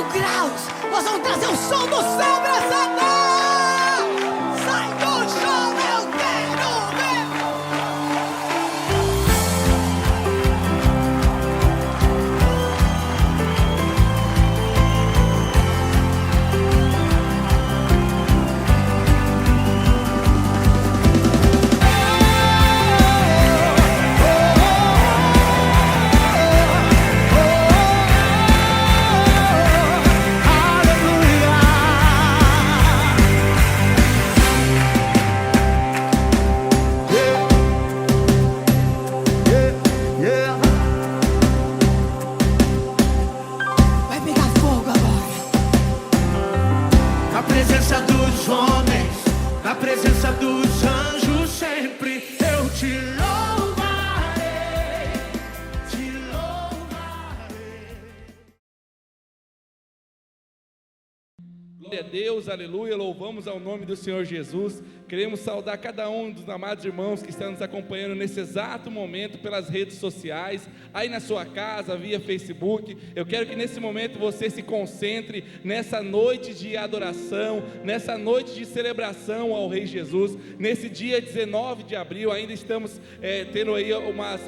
mil graus. Nós vamos trazer o som do céu pra essa noite. Sai do chão, eu quero ver. Na presença dos anjos sempre eu te louvarei, te louvarei. Glória a Deus, aleluia, louvamos ao nome do Senhor Jesus. Queremos saudar cada um dos amados irmãos que estão nos acompanhando nesse exato momento pelas redes sociais, aí na sua casa, via Facebook. Eu quero que nesse momento você se concentre nessa noite de adoração, nessa noite de celebração ao Rei Jesus. Nesse dia 19 de abril, ainda estamos tendo aí umas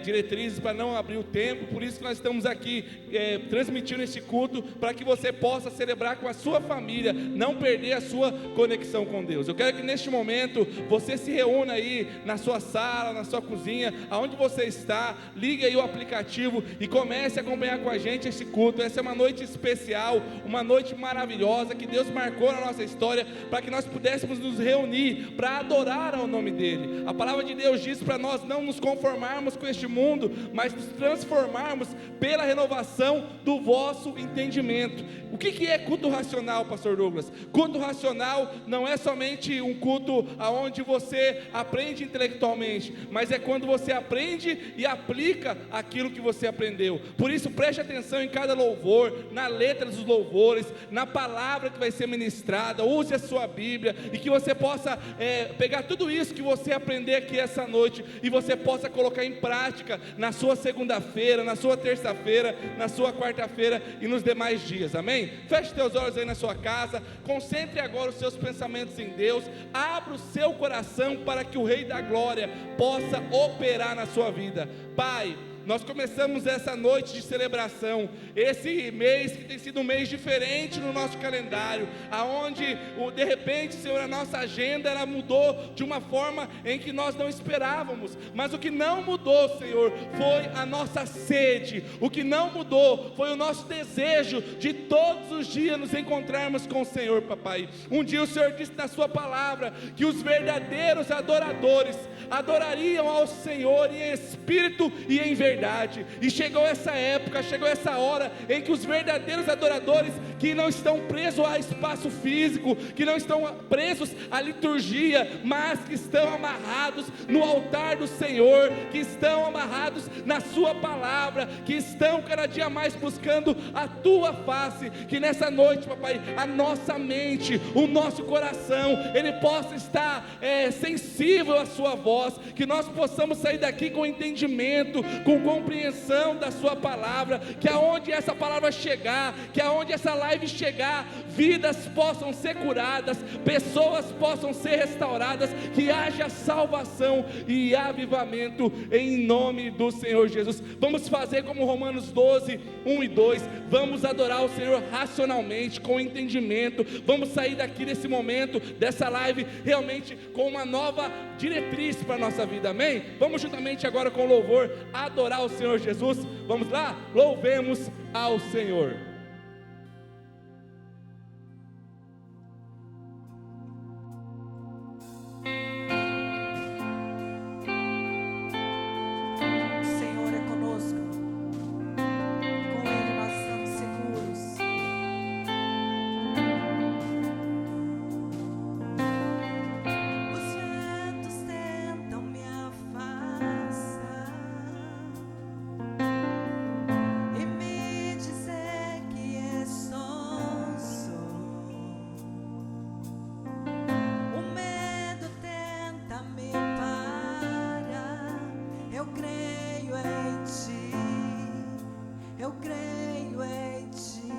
diretrizes para não abrir o tempo, por isso que nós estamos aqui transmitindo este culto, para que você possa celebrar com a sua família, não perder a sua conexão com Deus. Eu quero que neste momento você se reúna aí na sua sala, na sua cozinha, aonde você está, ligue aí o aplicativo e comece a acompanhar com a gente esse culto. Essa é uma noite especial, uma noite maravilhosa que Deus marcou na nossa história, para que nós pudéssemos nos reunir para adorar ao nome dEle. A palavra de Deus diz para nós não nos conformarmos com este mundo, mas nos transformarmos pela renovação do vosso entendimento. O que é culto racional, pastor Douglas? Culto racional não é somente um culto onde você aprende intelectualmente, mas é quando você aprende e aplica aquilo que você aprendeu. Por isso preste atenção em cada louvor, na letra dos louvores, na palavra que vai ser ministrada. Use a sua Bíblia e que você possa pegar tudo isso que você aprender aqui essa noite e você possa colocar em prática na sua segunda-feira, na sua terça-feira, na sua quarta-feira e nos demais dias, amém? Feche teus olhos aí na sua casa, concentre agora os seus pensamentos em Deus, abra o seu coração para que o Rei da Glória possa operar na sua vida. Pai, nós começamos essa noite de celebração, esse mês que tem sido um mês diferente no nosso calendário, aonde de repente, Senhor, a nossa agenda ela mudou de uma forma em que nós não esperávamos, mas o que não mudou, Senhor, foi a nossa sede. O que não mudou foi o nosso desejo de todos os dias nos encontrarmos com o Senhor, papai. Um dia o Senhor disse na sua palavra que os verdadeiros adoradores adorariam ao Senhor em espírito e em verdade. E chegou essa época, chegou essa hora em que os verdadeiros adoradores, que não estão presos a espaço físico, que não estão presos à liturgia, mas que estão amarrados no altar do Senhor, que estão amarrados na sua palavra, que estão cada dia mais buscando a tua face. Que nessa noite, papai, a nossa mente, o nosso coração, ele possa estar sensível à sua voz, que nós possamos sair daqui com entendimento, com compreensão da sua palavra, que aonde essa palavra chegar, que aonde essa live chegar, vidas possam ser curadas, pessoas possam ser restauradas, que haja salvação e avivamento em nome do Senhor Jesus. Vamos fazer como Romanos 12, 1 e 2, vamos adorar o Senhor racionalmente, com entendimento. Vamos sair daqui desse momento, dessa live, realmente com uma nova diretriz para a nossa vida, amém? Vamos juntamente agora com louvor adorar o Senhor Jesus. Vamos lá? Louvemos ao Senhor. Eu creio em ti.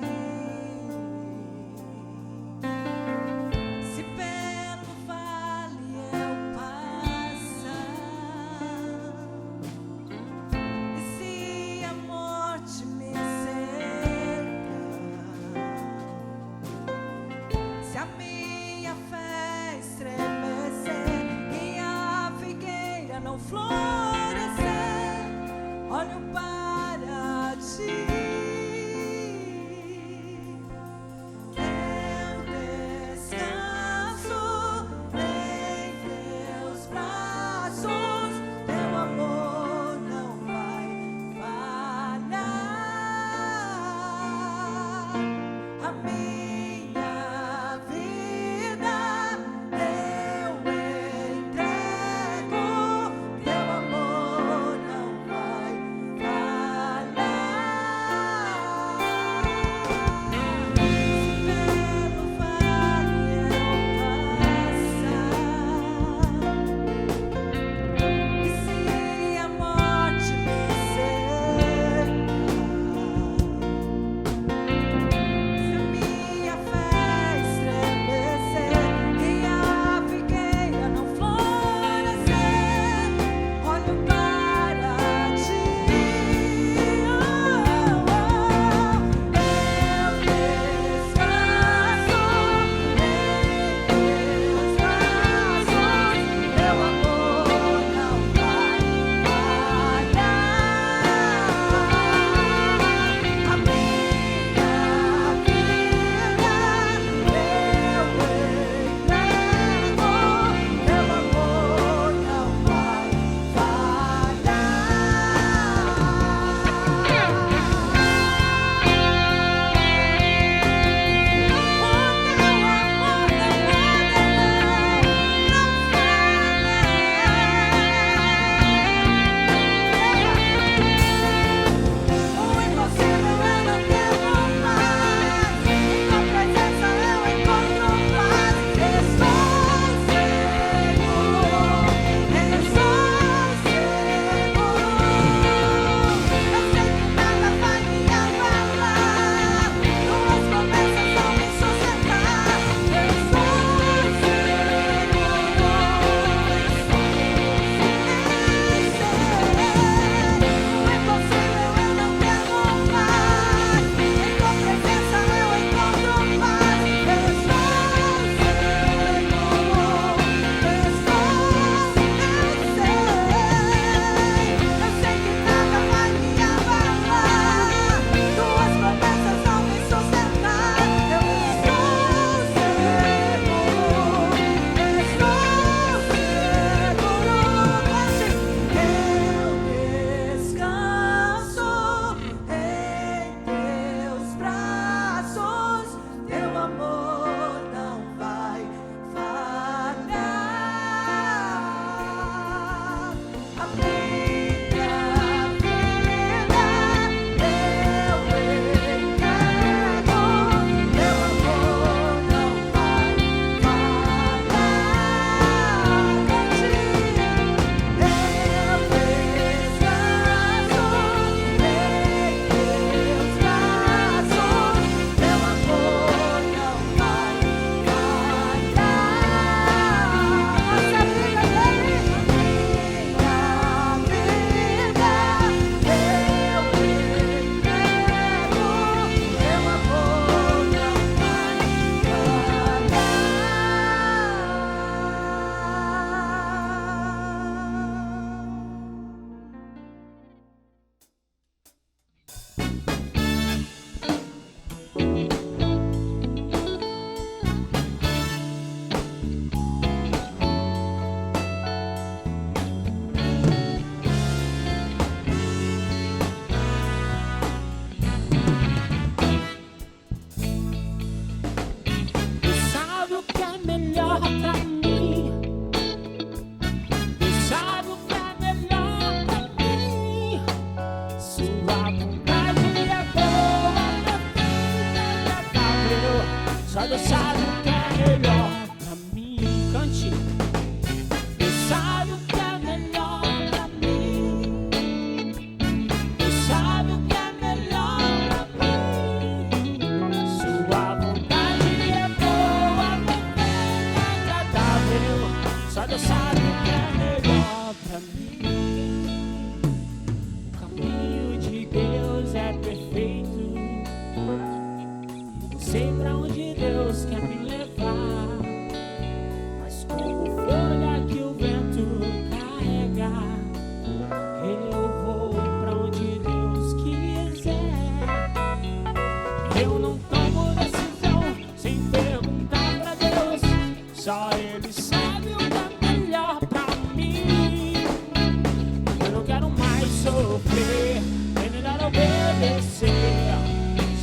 sofrer, é melhor obedecer.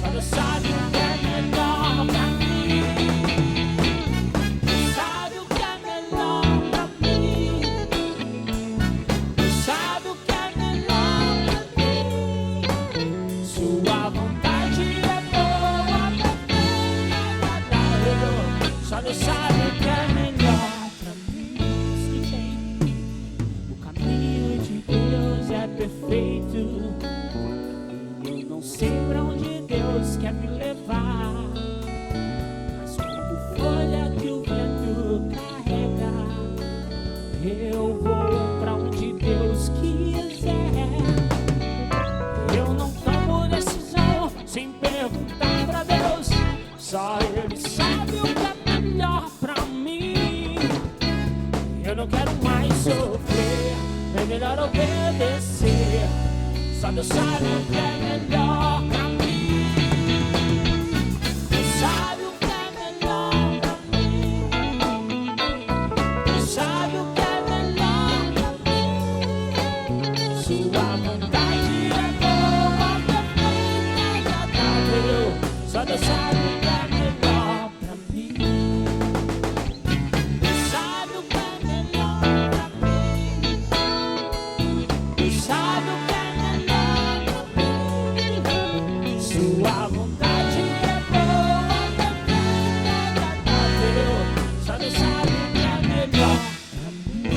Só Deus sabe o que é melhor pra mim. Deus sabe o que é melhor pra mim. Deus sabe o que é melhor pra mim. Sua vontade é boa, perfeita, agradável. Só Deus sabe o que é melhor pra mim. O caminho de Deus é perfeito. Eu não sei pra onde Deus quer me levar, mas como folha que o vento carrega, eu vou pra onde Deus quiser. Eu não tomo decisão sem perguntar pra Deus. Só Ele sabe o que é melhor pra mim. Eu não quero mais sofrer, é melhor obedecer. Só Deus sabe o que é melhor pra mim. Deus sabe o que é melhor pra mim. Deus sabe o que é melhor pra mim. Sua vontade é boa, perfeita, agradável. Só Deus sabe o que é melhor pra mim. Deus sabe o que é melhor pra mim. Deus sabe o que é melhor pra mim. Sua vontade é boa, perfeita, agradável. Só Deus sabe o que é melhor pra mim.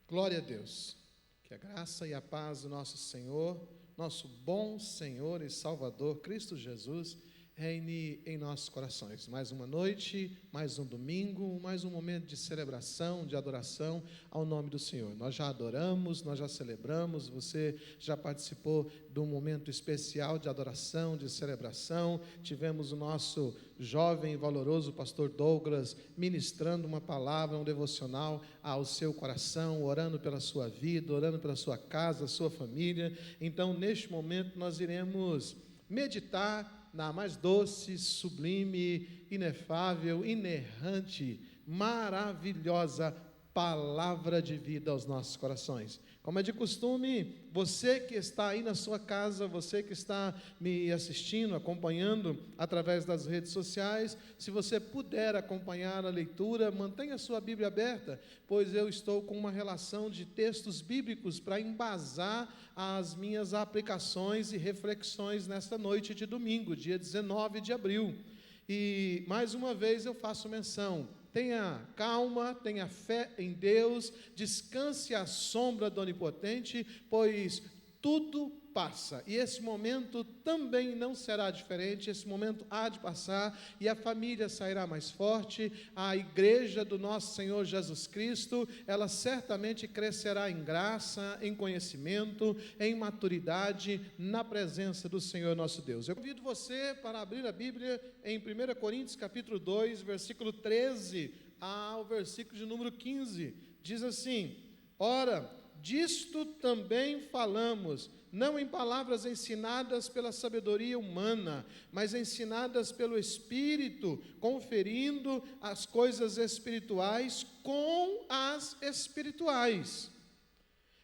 Glória a Deus. Que a graça e a paz do nosso Senhor, nosso bom Senhor e Salvador, Cristo Jesus, reine em nossos corações. Mais uma noite, mais um domingo, mais um momento de celebração, de adoração ao nome do Senhor. Nós já adoramos, nós já celebramos, você já participou de um momento especial de adoração, de celebração. Tivemos o nosso jovem e valoroso pastor Douglas ministrando uma palavra, um devocional ao seu coração, orando pela sua vida, orando pela sua casa, sua família. Então, neste momento, nós iremos meditar na mais doce, sublime, inefável, inerrante, maravilhosa palavra de vida aos nossos corações. Como é de costume, você que está aí na sua casa, você que está me assistindo, acompanhando através das redes sociais, se você puder acompanhar a leitura, mantenha a sua Bíblia aberta, pois eu estou com uma relação de textos bíblicos para embasar as minhas aplicações e reflexões nesta noite de domingo, dia 19 de abril. E, mais uma vez, eu faço menção: tenha calma, tenha fé em Deus, descanse à sombra do Onipotente, pois tudo passa, e esse momento também não será diferente. Esse momento há de passar, e a família sairá mais forte, a igreja do nosso Senhor Jesus Cristo, ela certamente crescerá em graça, em conhecimento, em maturidade, na presença do Senhor nosso Deus. Eu convido você para abrir a Bíblia em 1 Coríntios capítulo 2, versículo 13 ao versículo de número 15, diz assim: ora, disto também falamos, não em palavras ensinadas pela sabedoria humana, mas ensinadas pelo Espírito, conferindo as coisas espirituais com as espirituais.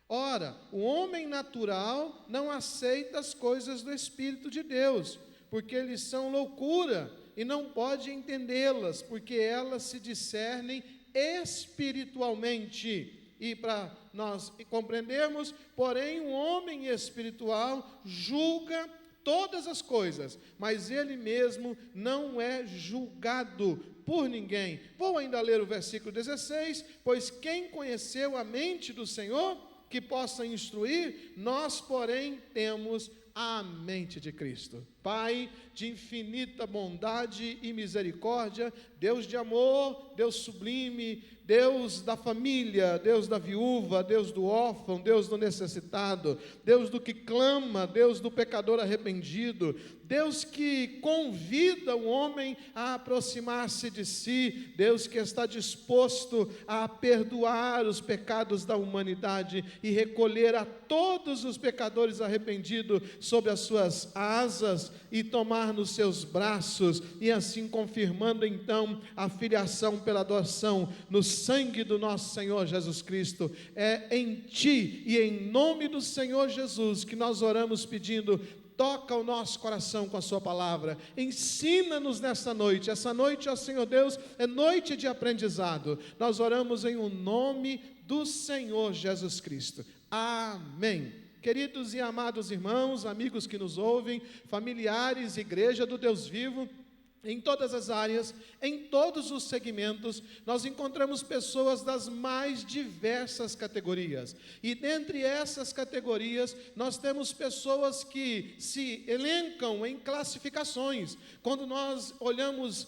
Ora, o homem natural não aceita as coisas do Espírito de Deus, porque eles são loucura, e não pode entendê-las, porque elas se discernem espiritualmente. E para nós compreendermos, porém, o homem espiritual julga todas as coisas, mas ele mesmo não é julgado por ninguém. Vou ainda ler o versículo 16: pois quem conheceu a mente do Senhor, que possa instruir, nós, porém, temos a mente de Cristo. Pai de infinita bondade e misericórdia, Deus de amor, Deus sublime, Deus da família, Deus da viúva, Deus do órfão, Deus do necessitado, Deus do que clama, Deus do pecador arrependido, Deus que convida o homem a aproximar-se de si, Deus que está disposto a perdoar os pecados da humanidade e recolher a todos os pecadores arrependidos sob as suas asas. e tomar nos seus braços, e assim confirmando então a filiação pela adoção no sangue do nosso Senhor Jesus Cristo. É em Ti e em nome do Senhor Jesus que nós oramos pedindo: toca o nosso coração com a sua palavra, ensina-nos nessa noite. Essa noite, ó Senhor Deus, é noite de aprendizado. Nós oramos em o nome do Senhor Jesus Cristo. Amém. Queridos e amados irmãos, amigos que nos ouvem, familiares, igreja do Deus vivo, em todas as áreas, em todos os segmentos, nós encontramos pessoas das mais diversas categorias. E dentre essas categorias, nós temos pessoas que se elencam em classificações. Quando nós olhamos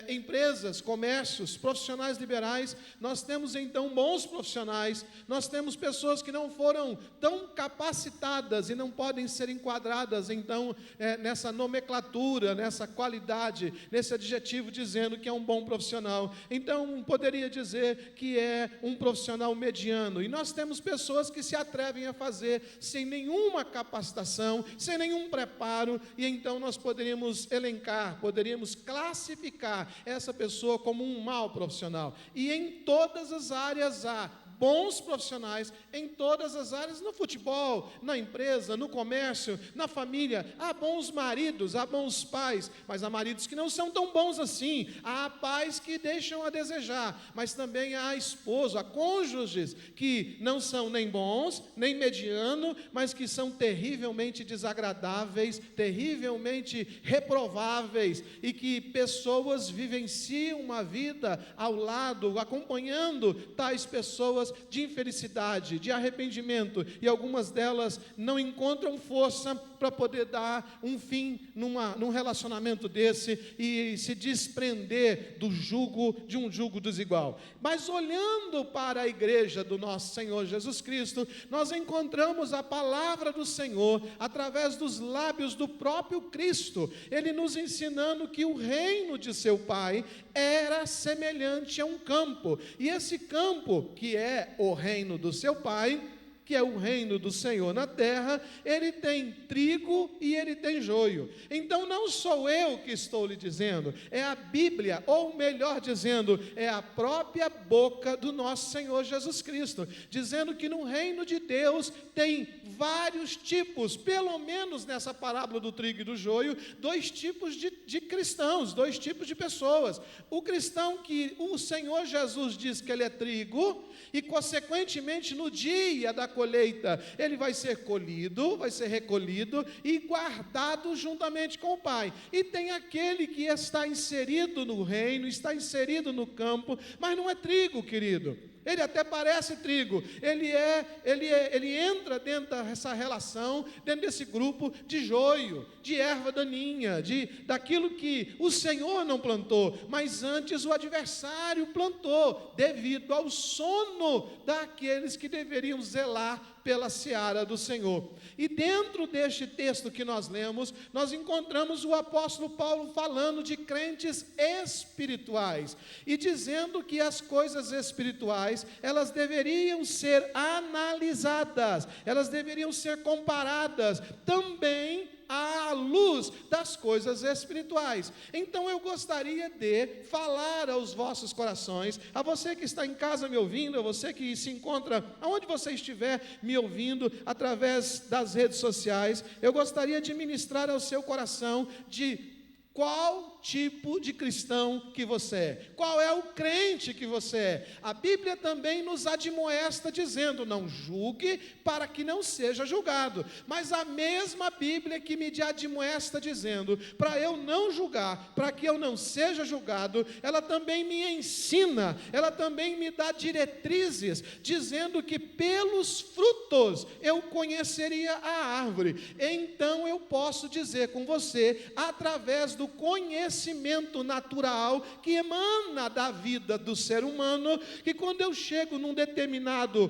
empresas, comércios, profissionais liberais, nós temos então bons profissionais, nós temos pessoas que não foram tão capacitadas e não podem ser enquadradas então nessa nomenclatura, nessa qualidade, nesse adjetivo dizendo que é um bom profissional. Então poderia dizer que é um profissional mediano. E nós temos pessoas que se atrevem a fazer sem nenhuma capacitação, sem nenhum preparo, e então nós poderíamos elencar, poderíamos classificar essa pessoa como um mau profissional. E em todas as áreas há bons profissionais, em todas as áreas, no futebol, na empresa, no comércio, na família. Há bons maridos, há bons pais, mas há maridos que não são tão bons assim. Há pais que deixam a desejar, mas também há esposo, há cônjuges que não são nem bons, nem mediano, mas que são terrivelmente desagradáveis, terrivelmente reprováveis, e que pessoas vivenciam uma vida ao lado, acompanhando tais pessoas de infelicidade, de arrependimento, e algumas delas não encontram força para poder dar um fim num relacionamento desse e se desprender do jugo, de um jugo desigual. Mas olhando para a igreja do nosso Senhor Jesus Cristo, nós encontramos a palavra do Senhor através dos lábios do próprio Cristo, Ele nos ensinando que o reino de seu Pai era semelhante a um campo, e esse campo, que é o reino do seu Pai, que é o reino do Senhor na terra, ele tem trigo e ele tem joio. Então não sou eu que estou lhe dizendo, é a Bíblia, ou melhor dizendo, é a própria boca do nosso Senhor Jesus Cristo, dizendo que no reino de Deus tem vários tipos, pelo menos nessa parábola do trigo e do joio, dois tipos de cristãos, dois tipos de pessoas. O cristão que o Senhor Jesus diz que ele é trigo, e consequentemente no dia da colheita, ele vai ser colhido, vai ser recolhido e guardado juntamente com o Pai. E tem aquele que está inserido no reino, está inserido no campo, mas não é trigo, querido. Ele até parece trigo, ele entra dentro dessa relação, dentro desse grupo de joio, de erva daninha, daquilo que o Senhor não plantou, mas antes o adversário plantou, devido ao sono daqueles que deveriam zelar pela seara do Senhor. E dentro deste texto que nós lemos, nós encontramos o apóstolo Paulo falando de crentes espirituais, e dizendo que as coisas espirituais, elas deveriam ser analisadas, elas deveriam ser comparadas também à luz das coisas espirituais. Então eu gostaria de falar aos vossos corações, a você que está em casa me ouvindo, a você que se encontra aonde você estiver me ouvindo através das redes sociais, eu gostaria de ministrar ao seu coração de qual tipo de cristão que você é, qual é o crente que você é. A Bíblia também nos admoesta dizendo, não julgue para que não seja julgado, mas a mesma Bíblia que me admoesta dizendo, para eu não julgar, para que eu não seja julgado, ela também me ensina, ela também me dá diretrizes, dizendo que pelos frutos eu conheceria a árvore. Então eu posso dizer com você, através do conhecimento conhecimento natural que emana da vida do ser humano, que quando eu chego num determinado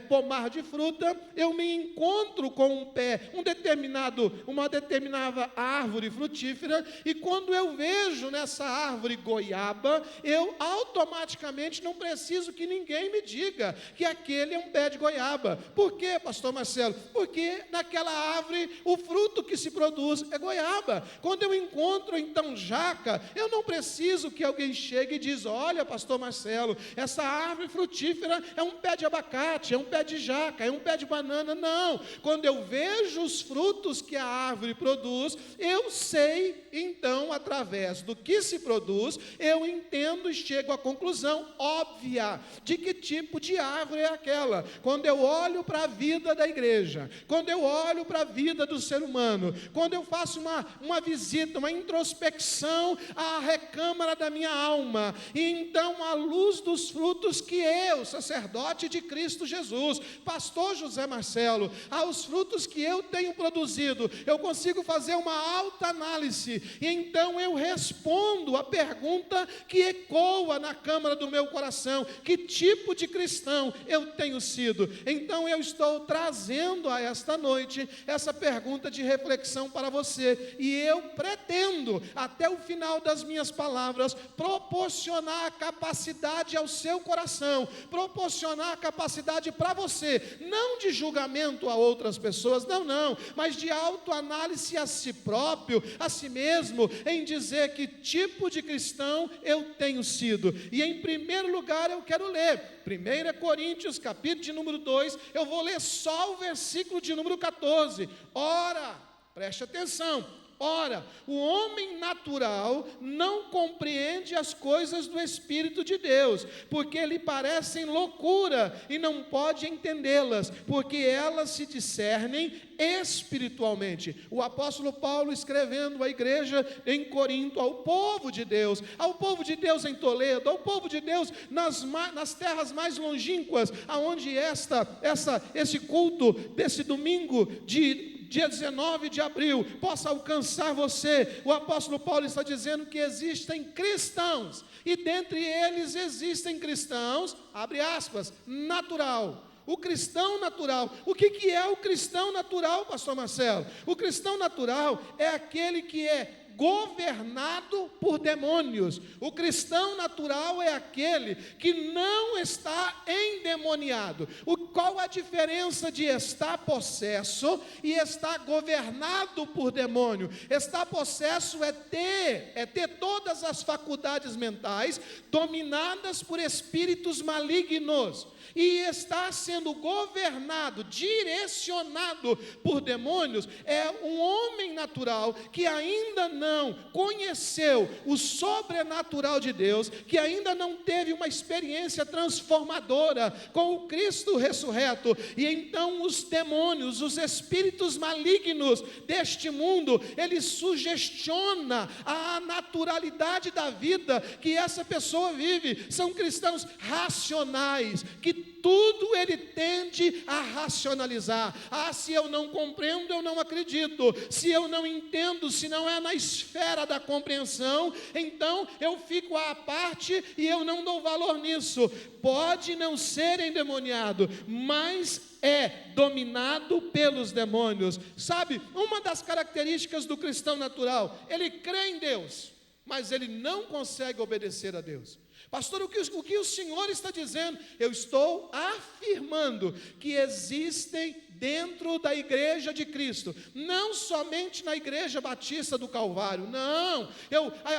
pomar de fruta, eu me encontro com uma determinada árvore frutífera, e quando eu vejo nessa árvore goiaba, eu automaticamente não preciso que ninguém me diga que aquele é um pé de goiaba. Por quê, pastor Marcelo? Porque naquela árvore o fruto que se produz é goiaba. Quando eu encontro então jaca, eu não preciso que alguém chegue e diz: olha, pastor Marcelo, essa árvore frutífera é um pé de abacate, é um pé de jaca, é um pé de banana. Não, quando eu vejo os frutos que a árvore produz, eu sei então, através do que se produz, eu entendo e chego à conclusão óbvia de que tipo de árvore é aquela. Quando eu olho para a vida da igreja, quando eu olho para a vida do ser humano, quando eu faço uma visita, uma introspecção à recâmara da minha alma, e então à luz dos frutos que eu, sacerdote de Cristo Jesus, pastor José Marcelo, aos frutos que eu tenho produzido, eu consigo fazer uma alta análise, e então eu respondo a pergunta que ecoa na câmara do meu coração: que tipo de cristão eu tenho sido? Então eu estou trazendo a esta noite essa pergunta de reflexão para você, e eu pretendo, até o final das minhas palavras, proporcionar a capacidade ao seu coração, proporcionar a capacidade para você, não de julgamento a outras pessoas, não, mas de autoanálise a si próprio, a si mesmo, em dizer que tipo de cristão eu tenho sido. E em primeiro lugar eu quero ler 1 Coríntios, capítulo de número 2, eu vou ler só o versículo de número 14. Ora, preste atenção, ora, o homem natural não compreende as coisas do Espírito de Deus, porque lhe parecem loucura, e não pode entendê-las, porque elas se discernem espiritualmente. O apóstolo Paulo, escrevendo à igreja em Corinto, ao povo de Deus em Toledo, ao povo de Deus nas terras mais longínquas, aonde esse culto desse domingo dia 19 de abril possa alcançar você. O apóstolo Paulo está dizendo que existem cristãos, e dentre eles existem cristãos, abre aspas, natural. O cristão natural. O que é o cristão natural, pastor Marcelo? O cristão natural é aquele que é governado por demônios. O cristão natural é aquele que não está endemoniado. Qual a diferença de estar possesso e estar governado por demônio? Estar possesso é ter todas as faculdades mentais dominadas por espíritos malignos. E estar sendo governado, direcionado por demônios, é um homem natural que ainda não conheceu o sobrenatural de Deus, que ainda não teve uma experiência transformadora com o Cristo ressurreto. E então os demônios, os espíritos malignos deste mundo, ele sugestiona a naturalidade da vida que essa pessoa vive. São cristãos racionais, que tudo ele tende a racionalizar. Se eu não compreendo, eu não acredito. Se eu não entendo, se não é na esfera da compreensão, então eu fico à parte e eu não dou valor nisso. Pode não ser endemoniado, mas é dominado pelos demônios. Sabe, uma das características do cristão natural, ele crê em Deus, mas ele não consegue obedecer a Deus. Pastor, o que o senhor está dizendo? Eu estou afirmando que existem dentro da igreja de Cristo, não somente na igreja batista do Calvário, não,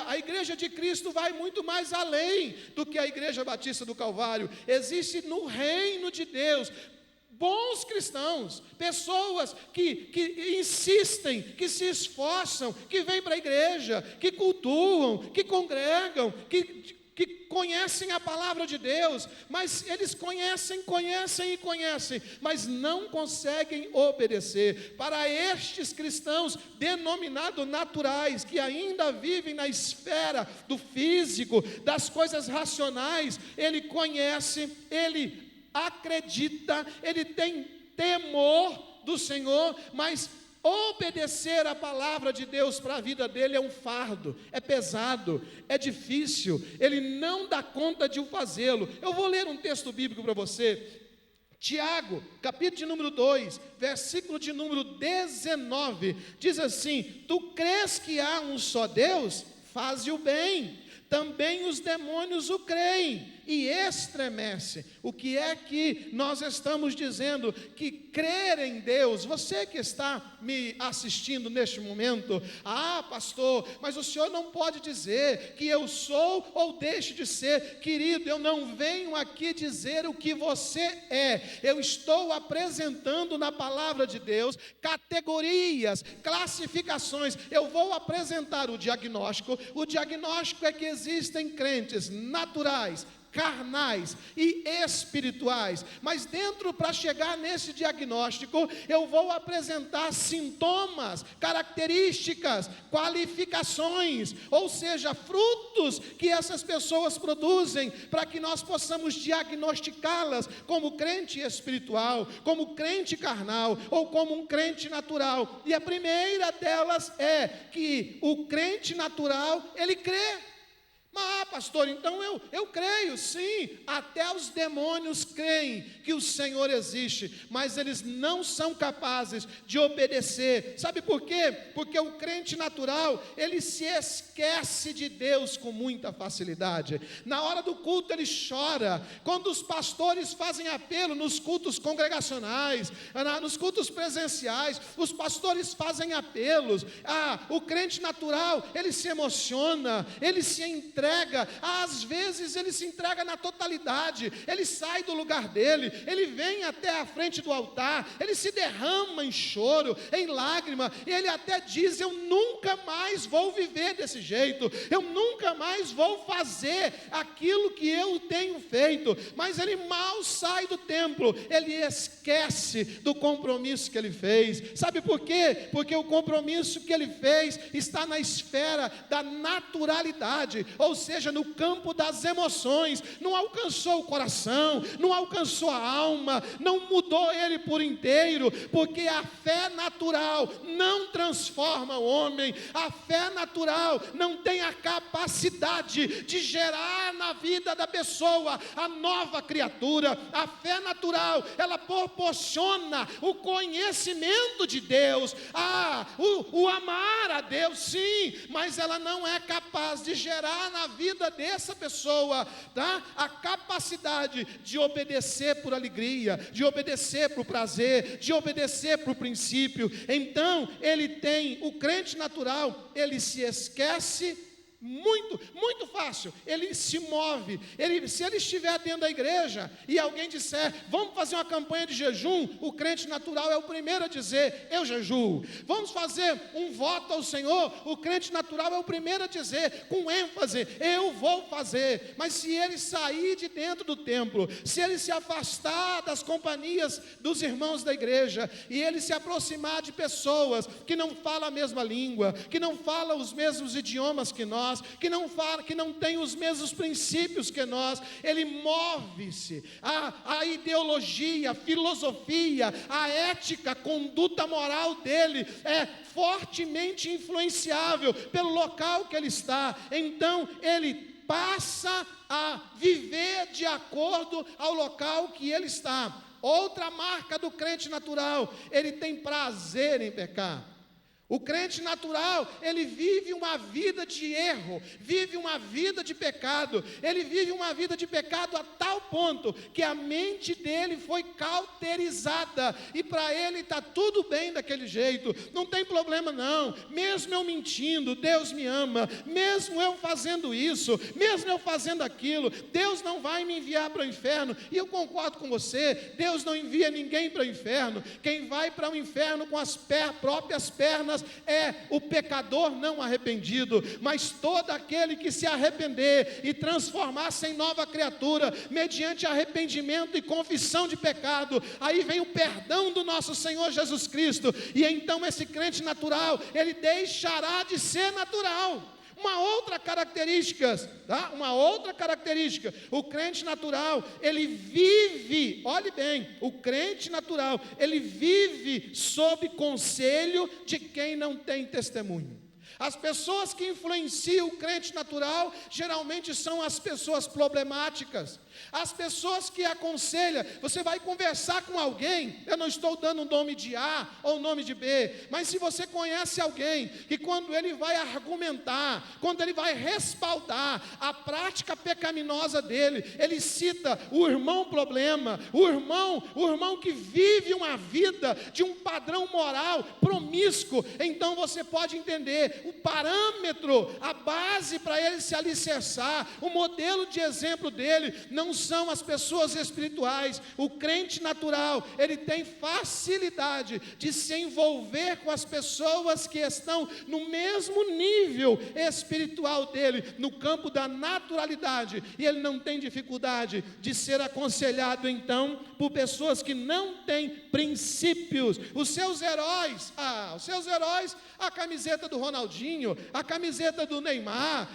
a igreja de Cristo vai muito mais além do que a igreja batista do Calvário. Existe no reino de Deus bons cristãos, pessoas que insistem, que se esforçam, que vêm para a igreja, que cultuam, que congregam, que conhecem a palavra de Deus, mas eles conhecem, mas não conseguem obedecer. Para estes cristãos denominados naturais, que ainda vivem na esfera do físico, das coisas racionais, ele conhece, ele acredita, ele tem temor do Senhor, mas obedecer a palavra de Deus para a vida dele é um fardo, é pesado, é difícil, ele não dá conta de o fazê-lo. Eu vou ler um texto bíblico para você, Tiago, capítulo de número 2, versículo de número 19, diz assim: tu crês que há um só Deus? Faze o bem, também os demônios o creem e estremece. O que é que nós estamos dizendo? Que crer em Deus. Você que está me assistindo neste momento, pastor, mas o senhor não pode dizer que eu sou ou deixe de ser. Querido, eu não venho aqui dizer o que você é, eu estou apresentando na palavra de Deus categorias, classificações. Eu vou apresentar o diagnóstico é que existem crentes naturais, carnais e espirituais, mas para chegar nesse diagnóstico, eu vou apresentar sintomas, características, qualificações, ou seja, frutos que essas pessoas produzem, para que nós possamos diagnosticá-las como crente espiritual, como crente carnal, ou como um crente natural. E a primeira delas é que o crente natural, ele crê. Mas, pastor, então eu creio, sim, até os demônios creem que o Senhor existe, mas eles não são capazes de obedecer. Sabe por quê? Porque o crente natural, ele se esquece de Deus com muita facilidade. Na hora do culto ele chora. Quando os pastores fazem apelo nos cultos congregacionais, nos cultos presenciais, os pastores fazem apelos. O crente natural, ele se emociona, ele se entrega, às vezes ele se entrega na totalidade, ele sai do lugar dele, ele vem até a frente do altar, ele se derrama em choro, em lágrima, e ele até diz: eu nunca mais vou viver desse jeito, eu nunca mais vou fazer aquilo que eu tenho feito. Mas ele mal sai do templo, ele esquece do compromisso que ele fez. Sabe por quê? Porque o compromisso que ele fez está na esfera da naturalidade, ou seja, no campo das emoções. Não alcançou o coração, não alcançou a alma, não mudou ele por inteiro, porque a fé natural não transforma o homem. A fé natural não tem a capacidade de gerar na vida da pessoa a nova criatura. A fé natural, ela proporciona o conhecimento de Deus, o amar a Deus, sim, mas ela não é capaz de gerar na vida dessa pessoa, a capacidade de obedecer por alegria, de obedecer por prazer, de obedecer por princípio. Então, o crente natural, ele se esquece muito fácil, ele se move. Se ele estiver dentro da igreja e alguém disser: vamos fazer uma campanha de jejum, o crente natural é o primeiro a dizer: eu jejuo. Vamos fazer um voto ao Senhor, o crente natural é o primeiro a dizer com ênfase: eu vou fazer. Mas se ele sair de dentro do templo, se ele se afastar das companhias dos irmãos da igreja e ele se aproximar de pessoas que não falam a mesma língua, que não falam os mesmos idiomas que nós, que não tem os mesmos princípios que nós, ele move-se. A ideologia, a filosofia, a ética, a conduta moral dele é fortemente influenciável pelo local que ele está. Então ele passa a viver de acordo ao local que ele está. Outra marca do crente natural: ele tem prazer em pecar. O crente natural, ele vive uma vida de erro, vive uma vida de pecado. Ele vive uma vida de pecado a tal ponto que a mente dele foi cauterizada, e para ele está tudo bem daquele jeito, não tem problema não. Mesmo eu mentindo, Deus me ama. Mesmo eu fazendo isso, mesmo eu fazendo aquilo, Deus não vai me enviar para o inferno. E eu concordo com você, Deus não envia ninguém para o inferno. Quem vai para o inferno com as próprias pernas é o pecador não arrependido. Mas todo aquele que se arrepender e transformar-se em nova criatura, mediante arrependimento e confissão de pecado, aí vem o perdão do nosso Senhor Jesus Cristo, e então esse crente natural, ele deixará de ser natural. Uma outra característica, tá? Uma outra característica, o crente natural, ele vive, olhe bem, o crente natural, ele vive sob conselho de quem não tem testemunho. As pessoas que influenciam o crente natural, geralmente são as pessoas problemáticas, as pessoas que aconselham. Você vai conversar com alguém, eu não estou dando o nome de A ou o nome de B, mas se você conhece alguém, que quando ele vai argumentar, quando ele vai respaldar a prática pecaminosa dele, ele cita o irmão problema, o irmão que vive uma vida de um padrão moral promíscuo, então você pode entender, o parâmetro, a base para ele se alicerçar, o modelo de exemplo dele, não são as pessoas espirituais. O crente natural, ele tem facilidade de se envolver com as pessoas que estão no mesmo nível espiritual dele, no campo da naturalidade, e ele não tem dificuldade de ser aconselhado então por pessoas que não têm princípios. Os seus heróis, a camiseta do Ronaldinho, a camiseta do Neymar,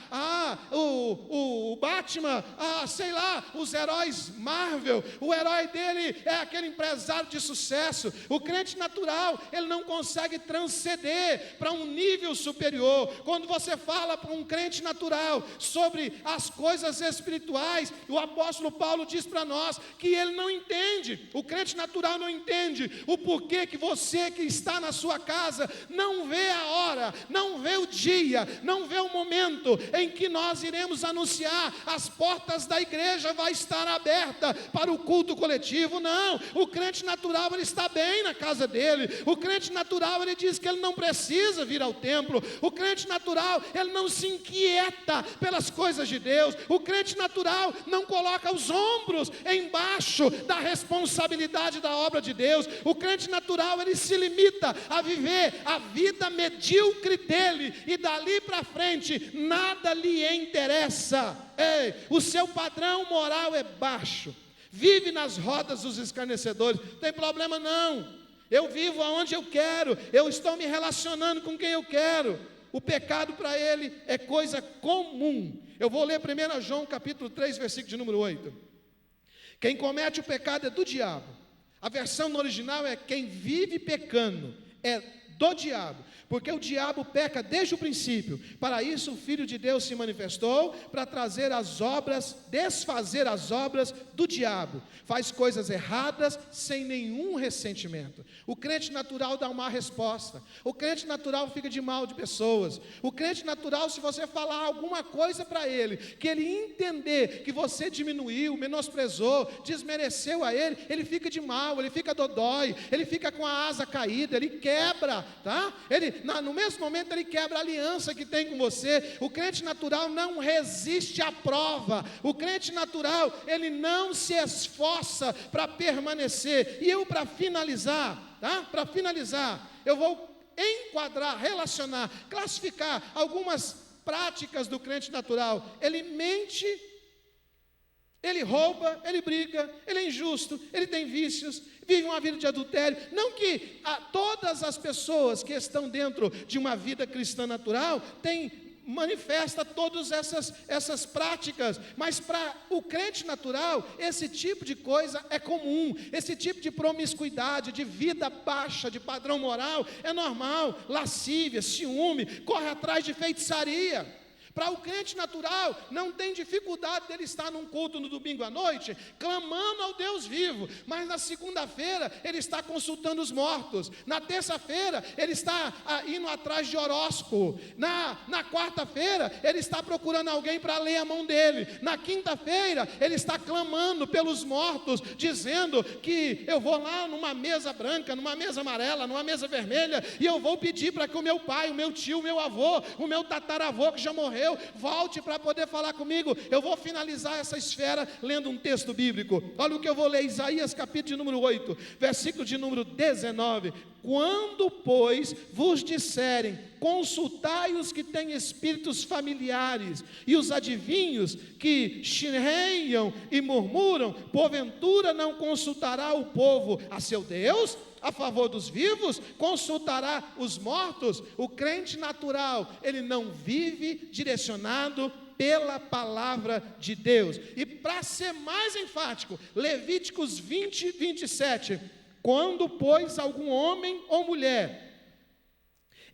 o Batman, sei lá, os heróis Marvel, o herói dele é aquele empresário de sucesso. O crente natural, ele não consegue transcender para um nível superior. Quando você fala para um crente natural sobre as coisas espirituais, o apóstolo Paulo diz para nós que ele não entende, o crente natural não entende o porquê que você que está na sua casa não vê a hora, não vê o dia, não vê o momento em que nós iremos anunciar, as portas da igreja vai estar aberta para o culto coletivo. Não, o crente natural, ele está bem na casa dele. O crente natural, ele diz que ele não precisa vir ao templo. O crente natural, ele não se inquieta pelas coisas de Deus. O crente natural não coloca os ombros embaixo da responsabilidade da obra de Deus. O crente natural, ele se limita a viver a vida medíocre dele, e dali para frente nada lhe interessa. Ei, o seu padrão moral é baixo, vive nas rodas dos escarnecedores. Não tem problema não, eu vivo aonde eu quero, eu estou me relacionando com quem eu quero. O pecado para ele é coisa comum. Eu vou ler 1 João capítulo 3, versículo de número 8. Quem comete o pecado é do diabo. A versão no original é quem vive pecando é do diabo, porque o diabo peca desde o princípio. Para isso o Filho de Deus se manifestou, para trazer as obras, desfazer as obras do diabo. Faz coisas erradas sem nenhum ressentimento. O crente natural dá uma resposta. O crente natural fica de mal de pessoas. O crente natural, se você falar alguma coisa para ele, que ele entender que você diminuiu, menosprezou, desmereceu a ele, ele fica de mal, ele fica dodói, ele fica com a asa caída, ele quebra, tá? No mesmo momento ele quebra a aliança que tem com você. O crente natural não resiste à prova. O crente natural, ele não se esforça para permanecer. E eu, para finalizar, tá? Para finalizar, eu vou enquadrar, relacionar, classificar algumas práticas do crente natural. Ele mente, ele rouba, ele briga, ele é injusto, ele tem vícios, vive uma vida de adultério. Não que todas as pessoas que estão dentro de uma vida cristã natural manifesta todas essas práticas, mas para o crente natural, esse tipo de coisa é comum. Esse tipo de promiscuidade, de vida baixa, de padrão moral, é normal. Lascívia, ciúme, corre atrás de feitiçaria. Para o crente natural, não tem dificuldade dele estar num culto no domingo à noite, clamando ao Deus vivo, mas na segunda-feira ele está consultando os mortos, na terça-feira ele está indo atrás de horóscopo, na quarta-feira ele está procurando alguém para ler a mão dele, na quinta-feira ele está clamando pelos mortos, dizendo que eu vou lá numa mesa branca, numa mesa amarela, numa mesa vermelha, e eu vou pedir para que o meu pai, o meu tio, o meu avô, o meu tataravô que já morreu, volte para poder falar comigo. Eu vou finalizar essa esfera lendo um texto bíblico. Olha o que eu vou ler, Isaías capítulo de número 8, versículo de número 19. Quando, pois, vos disserem, consultai os que têm espíritos familiares, e os adivinhos que chirreiam e murmuram, porventura não consultará o povo a seu Deus? A favor dos vivos, consultará os mortos? O crente natural, ele não vive direcionado pela palavra de Deus. E para ser mais enfático, Levíticos 20, 27, quando, pois, algum homem ou mulher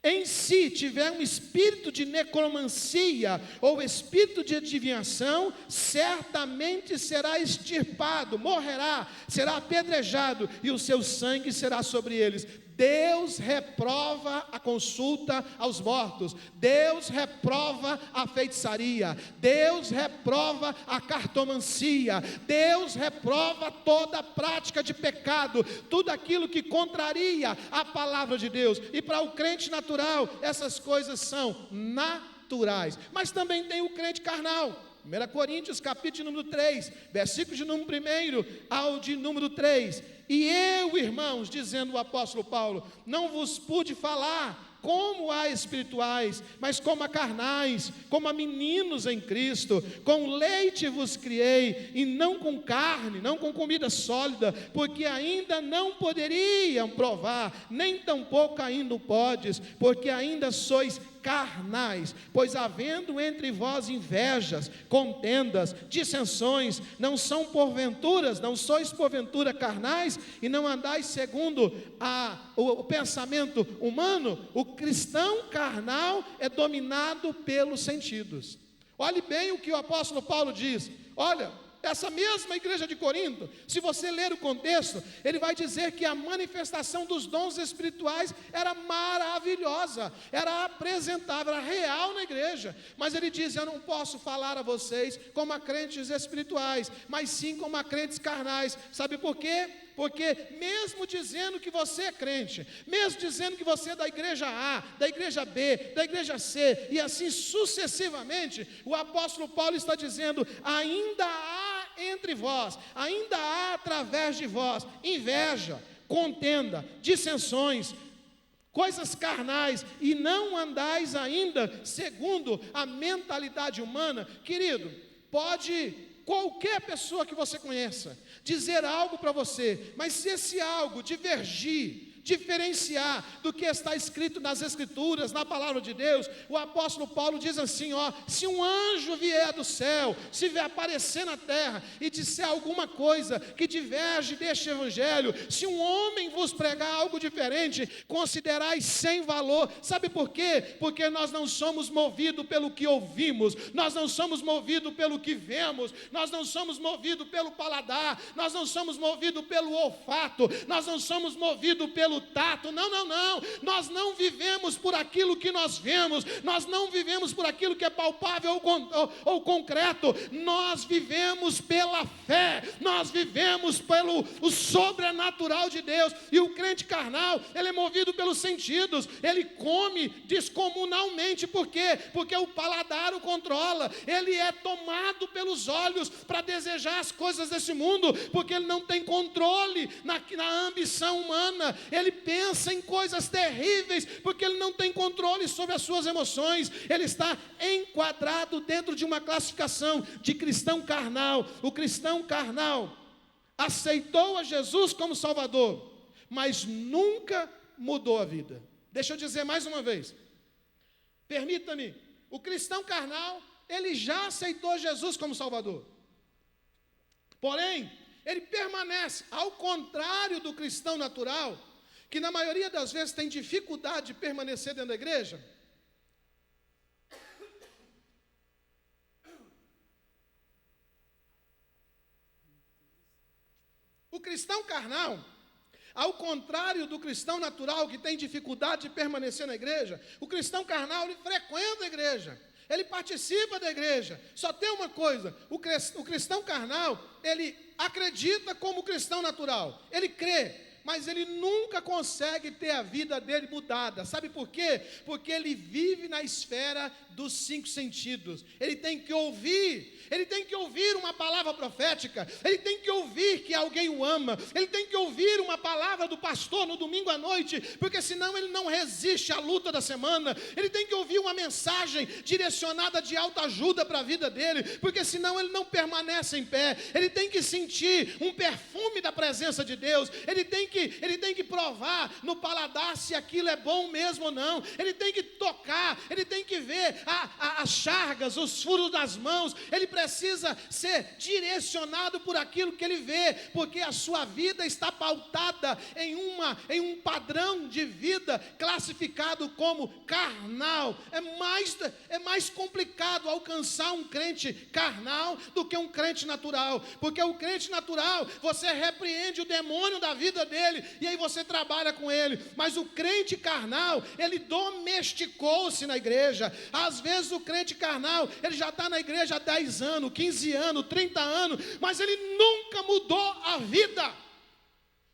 em si tiver um espírito de necromancia ou espírito de adivinhação, certamente será extirpado, morrerá, será apedrejado, e o seu sangue será sobre eles. Deus reprova a consulta aos mortos, Deus reprova a feitiçaria, Deus reprova a cartomancia, Deus reprova toda a prática de pecado, tudo aquilo que contraria a palavra de Deus. E para o crente natural, essas coisas são naturais. Mas também tem o crente carnal. 1 Coríntios, capítulo de número 3, versículo de número 1 ao de número 3. E eu, irmãos, dizendo o apóstolo Paulo, não vos pude falar como a espirituais, mas como a carnais, como a meninos em Cristo. Com leite vos criei, e não com carne, não com comida sólida, porque ainda não poderiam provar, nem tampouco ainda o podes, porque ainda sois carnais. Pois havendo entre vós invejas, contendas, dissensões, não sois porventura carnais, e não andais segundo o pensamento humano? O cristão carnal é dominado pelos sentidos. Olhe bem o que o apóstolo Paulo diz. Olha, essa mesma igreja de Corinto, se você ler o contexto, ele vai dizer que a manifestação dos dons espirituais era maravilhosa, era apresentável, era real na igreja. Mas ele diz, eu não posso falar a vocês como a crentes espirituais, mas sim como a crentes carnais. Sabe por quê? Porque mesmo dizendo que você é crente, mesmo dizendo que você é da igreja A, da igreja B, da igreja C, e assim sucessivamente, o apóstolo Paulo está dizendo, ainda há entre vós, ainda há através de vós, inveja, contenda, dissensões, coisas carnais, e não andais ainda segundo a mentalidade humana. Querido, pode qualquer pessoa que você conheça dizer algo para você, mas se esse algo divergir, diferenciar do que está escrito nas Escrituras, na palavra de Deus, o apóstolo Paulo diz assim, se um anjo vier do céu, se vier aparecer na terra e disser alguma coisa que diverge deste evangelho, se um homem vos pregar algo diferente, considerais sem valor. Sabe por quê? Porque nós não somos movidos pelo que ouvimos, nós não somos movidos pelo que vemos, nós não somos movidos pelo paladar, nós não somos movidos pelo olfato, nós não somos movidos pelo tato, não, nós não vivemos por aquilo que nós vemos, nós não vivemos por aquilo que é palpável ou concreto, nós vivemos pela fé, nós vivemos pelo o sobrenatural de Deus. E o crente carnal, ele é movido pelos sentidos, ele come descomunalmente. Por quê? Porque o paladar o controla, ele é tomado pelos olhos para desejar as coisas desse mundo, porque ele não tem controle na ambição humana, ele pensa em coisas terríveis, porque ele não tem controle sobre as suas emoções, ele está enquadrado dentro de uma classificação de cristão carnal. O cristão carnal aceitou a Jesus como Salvador, mas nunca mudou a vida. Deixa eu dizer mais uma vez, permita-me, o cristão carnal, ele já aceitou Jesus como Salvador, porém, ele permanece, ao contrário do cristão natural, que na maioria das vezes tem dificuldade de permanecer dentro da igreja. O cristão carnal, ao contrário do cristão natural que tem dificuldade de permanecer na igreja, o cristão carnal, ele frequenta a igreja, ele participa da igreja. Só tem uma coisa, o cristão carnal, ele acredita como cristão natural, ele crê, mas ele nunca consegue ter a vida dele mudada. Sabe por quê? Porque ele vive na esfera dos 5 sentidos. Ele tem que ouvir uma palavra profética, ele tem que ouvir que alguém o ama, ele tem que ouvir uma palavra do pastor no domingo à noite, porque senão ele não resiste à luta da semana. Ele tem que ouvir uma mensagem direcionada de autoajuda para a vida dele, porque senão ele não permanece em pé. Ele tem que sentir um perfume da presença de Deus, ele tem que provar no paladar se aquilo é bom mesmo ou não, ele tem que tocar, ele tem que ver as chargas, os furos das mãos, ele precisa ser direcionado por aquilo que ele vê, porque a sua vida está pautada em um padrão de vida classificado como carnal. É mais complicado alcançar um crente carnal do que um crente natural, porque o crente natural, você repreende o demônio da vida dele, e aí você trabalha com ele, mas o crente carnal, ele domesticou-se na igreja. Às vezes o crente carnal, ele já está na igreja há 10 anos, 15 anos, 30 anos, mas ele nunca mudou a vida.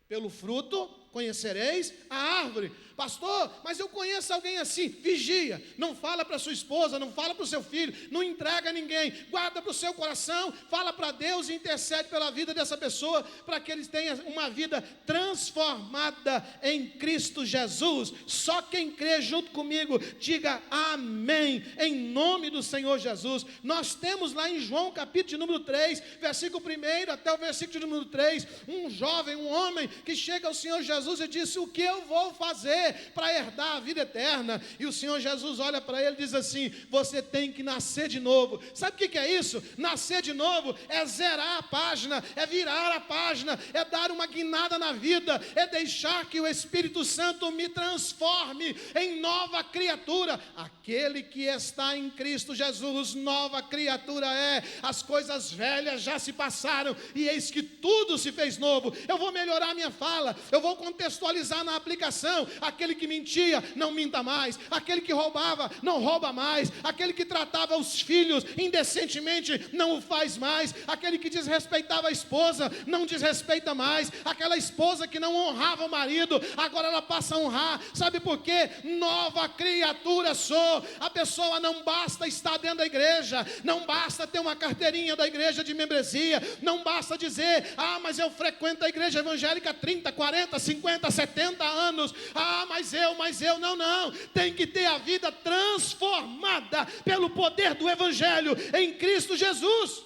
Pelo fruto conhecereis a árvore. Pastor, mas eu conheço alguém assim. Vigia, não fala para sua esposa, não fala para o seu filho, não entrega a ninguém, guarda para o seu coração, fala para Deus e intercede pela vida dessa pessoa, para que eles tenham uma vida transformada em Cristo Jesus. Só quem crê junto comigo, diga amém, em nome do Senhor Jesus. Nós temos lá em João capítulo de número 3, versículo 1 até o versículo de número 3, um jovem, um homem que chega ao Senhor Jesus e disse: o que eu vou fazer para herdar a vida eterna? E o Senhor Jesus olha para ele e diz assim: você tem que nascer de novo. Sabe o que é isso? Nascer de novo é zerar a página, é virar a página, é dar uma guinada na vida, é deixar que o Espírito Santo me transforme em nova criatura. Aquele que está em Cristo Jesus, nova criatura é. As coisas velhas já se passaram e eis que tudo se fez novo. Eu vou melhorar minha fala, eu vou contextualizar na aplicação. Aquele que mentia, não minta mais. Aquele que roubava, não rouba mais. Aquele que tratava os filhos indecentemente, não o faz mais. Aquele que desrespeitava a esposa, não desrespeita mais. Aquela esposa que não honrava o marido, agora ela passa a honrar. Sabe por quê? Nova criatura sou. A pessoa não basta estar dentro da igreja, não basta ter uma carteirinha da igreja de membresia, não basta dizer: ah, mas eu frequento a igreja evangélica há 30, 40, 50, 70 anos. Ah, mas eu, não. Tem que ter a vida transformada pelo poder do Evangelho em Cristo Jesus.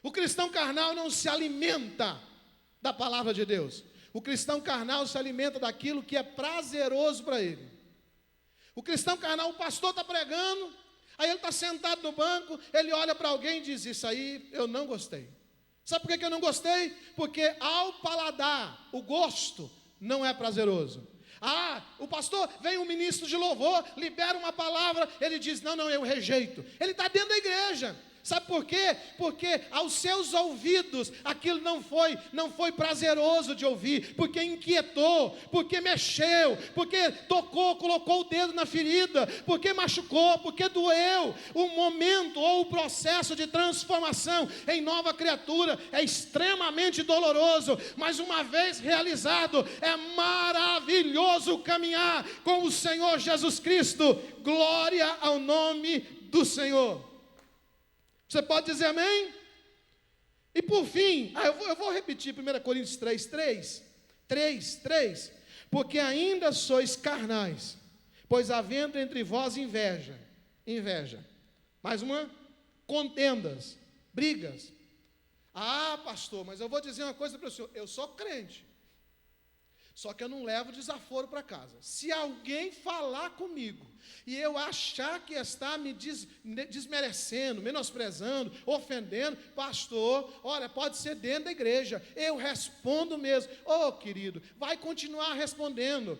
O cristão carnal não se alimenta da palavra de Deus. O cristão carnal se alimenta daquilo que é prazeroso para ele. O cristão carnal, o pastor está pregando, aí ele está sentado no banco, ele olha para alguém e diz: isso aí eu não gostei. Sabe por que eu não gostei? Porque ao paladar, o gosto não é prazeroso. Ah, o pastor, vem um ministro de louvor, libera uma palavra, ele diz: não, eu rejeito. Ele está dentro da igreja. Sabe por quê? Porque aos seus ouvidos aquilo não foi prazeroso de ouvir, porque inquietou, porque mexeu, porque tocou, colocou o dedo na ferida, porque machucou, porque doeu. O momento ou o processo de transformação em nova criatura é extremamente doloroso, mas uma vez realizado, é maravilhoso caminhar com o Senhor Jesus Cristo. Glória ao nome do Senhor. Você pode dizer amém? E por fim, eu vou repetir 1 Coríntios 3, porque ainda sois carnais, pois havendo entre vós inveja, mais uma, contendas, brigas. Ah, pastor, mas eu vou dizer uma coisa para o senhor: eu sou crente, só que eu não levo desaforo para casa. Se alguém falar comigo e eu achar que está me desmerecendo, menosprezando, ofendendo, pastor, olha, pode ser dentro da igreja, eu respondo mesmo. Oh, querido, vai continuar respondendo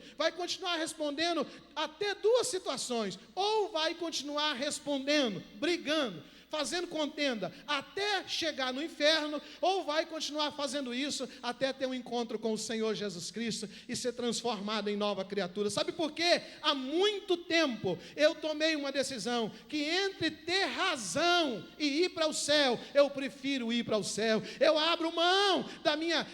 até duas situações: ou vai continuar respondendo, brigando, fazendo contenda até chegar no inferno, ou vai continuar fazendo isso até ter um encontro com o Senhor Jesus Cristo e ser transformado em nova criatura. Sabe por quê? Há muito tempo eu tomei uma decisão que entre ter razão e ir para o céu, eu prefiro ir para o céu. Eu abro mão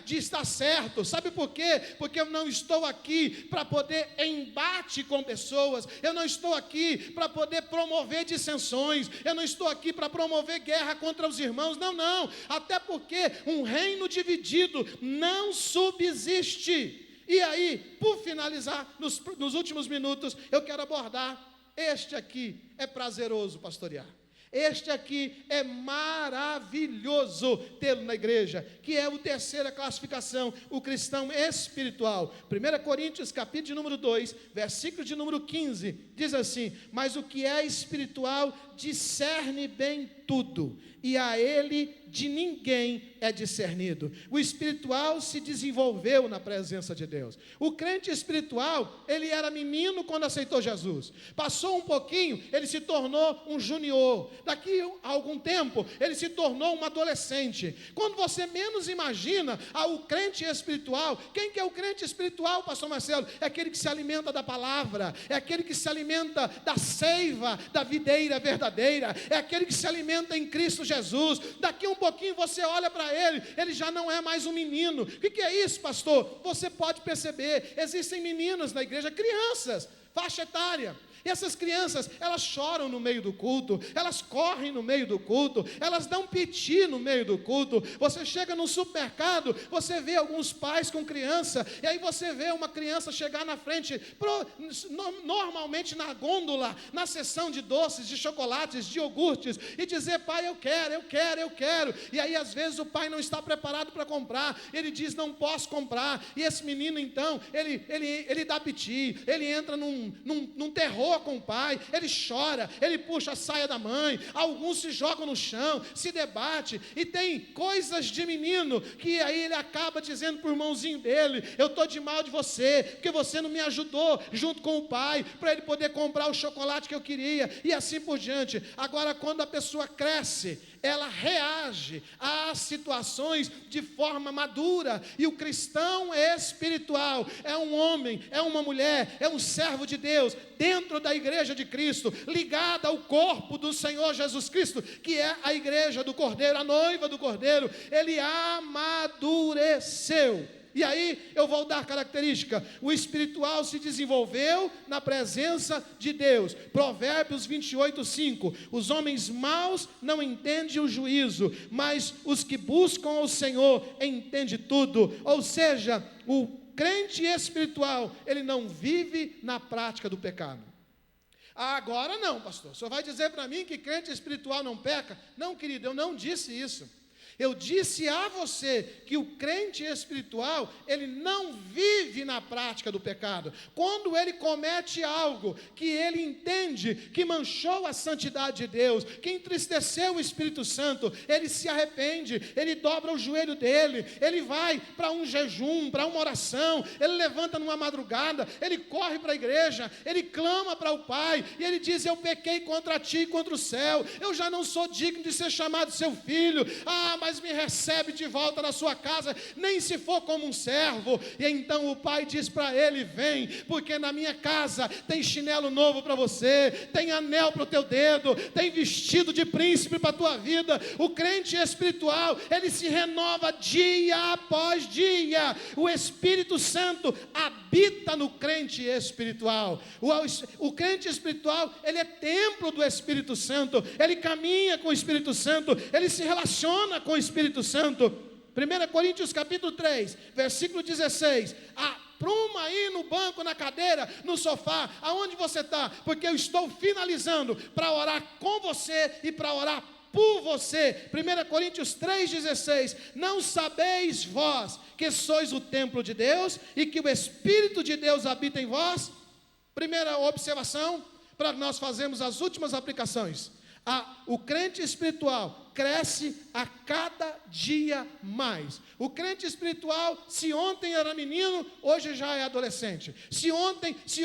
de estar certo. Sabe por quê? Porque eu não estou aqui para poder embate com pessoas, eu não estou aqui para poder promover dissensões, eu não estou aqui para promover guerra contra os irmãos, não, até porque um reino dividido não subsiste. E aí, por finalizar, nos últimos minutos, eu quero abordar, este aqui é prazeroso pastorear. Este aqui é maravilhoso tê-lo na igreja, que é a terceira classificação, o cristão espiritual. 1 Coríntios, capítulo de número 2, versículo de número 15, diz assim: mas o que é espiritual discerne bem tudo, e a ele de ninguém é discernido. O espiritual se desenvolveu na presença de Deus. O crente espiritual, ele era menino quando aceitou Jesus. Passou um pouquinho, ele se tornou um junior. Daqui a algum tempo, ele se tornou um adolescente. Quando você menos imagina o crente espiritual, quem que é o crente espiritual, pastor Marcelo? É aquele que se alimenta da palavra, é aquele que se alimenta da seiva, da videira verdadeira, é aquele que se alimenta em Cristo Jesus. Daqui um pouquinho você olha para ele já não é mais um menino. O que é isso, pastor? Você pode perceber, existem meninos na igreja, crianças, faixa etária. E essas crianças, elas choram no meio do culto, elas correm no meio do culto, elas dão piti no meio do culto. Você chega no supermercado, você vê alguns pais com criança, e aí você vê uma criança chegar na frente, normalmente na gôndola, na seção de doces, de chocolates, de iogurtes, e dizer: pai, eu quero. E aí às vezes o pai não está preparado para comprar, ele diz: não posso comprar. E esse menino então, ele dá piti, ele entra num terror com o pai, ele chora, ele puxa a saia da mãe, alguns se jogam no chão, se debate, e tem coisas de menino, que aí ele acaba dizendo para o irmãozinho dele: eu estou de mal de você, porque você não me ajudou, junto com o pai, para ele poder comprar o chocolate que eu queria, e assim por diante. Agora, quando a pessoa cresce, ela reage às situações de forma madura, e o cristão espiritual é um homem, é uma mulher, é um servo de Deus, dentro da igreja de Cristo, ligada ao corpo do Senhor Jesus Cristo, que é a igreja do Cordeiro, a noiva do Cordeiro. Ele amadureceu. E aí eu vou dar característica: o espiritual se desenvolveu na presença de Deus. Provérbios 28:5: os homens maus não entendem o juízo, mas os que buscam o Senhor entendem tudo. Ou seja, o crente espiritual, ele não vive na prática do pecado. Agora não, pastor, o senhor vai dizer para mim que crente espiritual não peca? Não, querido, eu não disse isso. Eu disse a você que o crente espiritual, ele não vive na prática do pecado. Quando ele comete algo que ele entende que manchou a santidade de Deus, que entristeceu o Espírito Santo, ele se arrepende, ele dobra o joelho dele, ele vai para um jejum, para uma oração, ele levanta numa madrugada, ele corre para a igreja, ele clama para o Pai, e ele diz: eu pequei contra ti e contra o céu, eu já não sou digno de ser chamado seu filho, mas me recebe de volta na sua casa, nem se for como um servo. E então o pai diz para ele: vem, porque na minha casa tem chinelo novo para você, tem anel para o teu dedo, tem vestido de príncipe para a tua vida. O crente espiritual, ele se renova dia após dia. O Espírito Santo habita no crente espiritual. O crente espiritual, ele é templo do Espírito Santo, ele caminha com o Espírito Santo, ele se relaciona com o Espírito Santo. 1 Coríntios capítulo 3, versículo 16: apruma aí no banco, na cadeira, no sofá, aonde você está, porque eu estou finalizando para orar com você e para orar por você. 1 Coríntios 3,16: não sabeis vós que sois o templo de Deus e que o Espírito de Deus habita em vós? Primeira observação, para nós fazermos as últimas aplicações. O crente espiritual cresce a cada dia mais. O crente espiritual, se ontem era menino, hoje já é adolescente. Se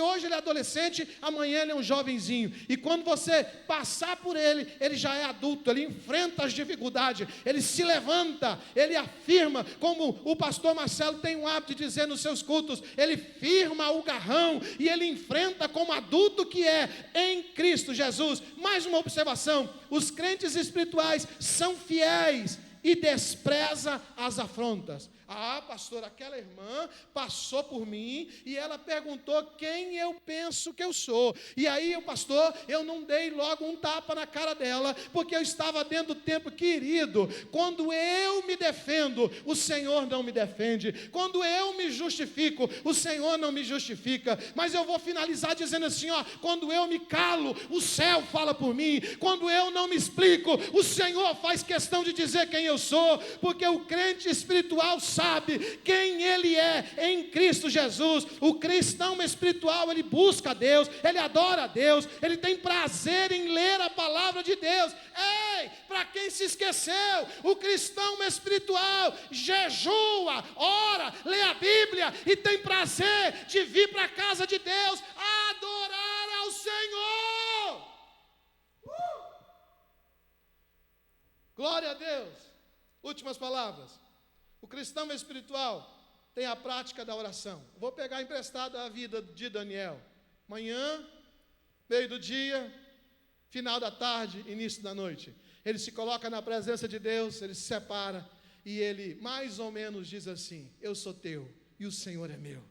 hoje ele é adolescente, amanhã ele é um jovenzinho. E quando você passar por ele, ele já é adulto, ele enfrenta as dificuldades, ele se levanta, ele afirma, como o pastor Marcelo tem o hábito de dizer nos seus cultos, ele firma o garrão e ele enfrenta como adulto que é em Cristo Jesus. Mais uma observação: os crentes espirituais são fiéis e despreza as afrontas. Ah, pastor, aquela irmã passou por mim e ela perguntou quem eu penso que eu sou. E aí, pastor, eu não dei logo um tapa na cara dela, porque eu estava dentro do tempo. Querido, quando eu me defendo, o Senhor não me defende. Quando eu me justifico, o Senhor não me justifica. Mas eu vou finalizar dizendo assim, ó: quando eu me calo, o céu fala por mim. Quando eu não me explico, o Senhor faz questão de dizer quem eu sou, porque o crente espiritual sabe quem ele é em Cristo Jesus. O cristão espiritual, ele busca a Deus, ele adora a Deus, ele tem prazer em ler a palavra de Deus. Ei, para quem se esqueceu, o cristão espiritual jejua, ora, lê a Bíblia e tem prazer de vir para a casa de Deus adorar ao Senhor. Glória a Deus. Últimas palavras. O cristão espiritual tem a prática da oração. Vou pegar emprestado a vida de Daniel. Manhã, meio do dia, final da tarde, início da noite. Ele se coloca na presença de Deus, ele se separa e ele mais ou menos diz assim: eu sou teu e o Senhor é meu.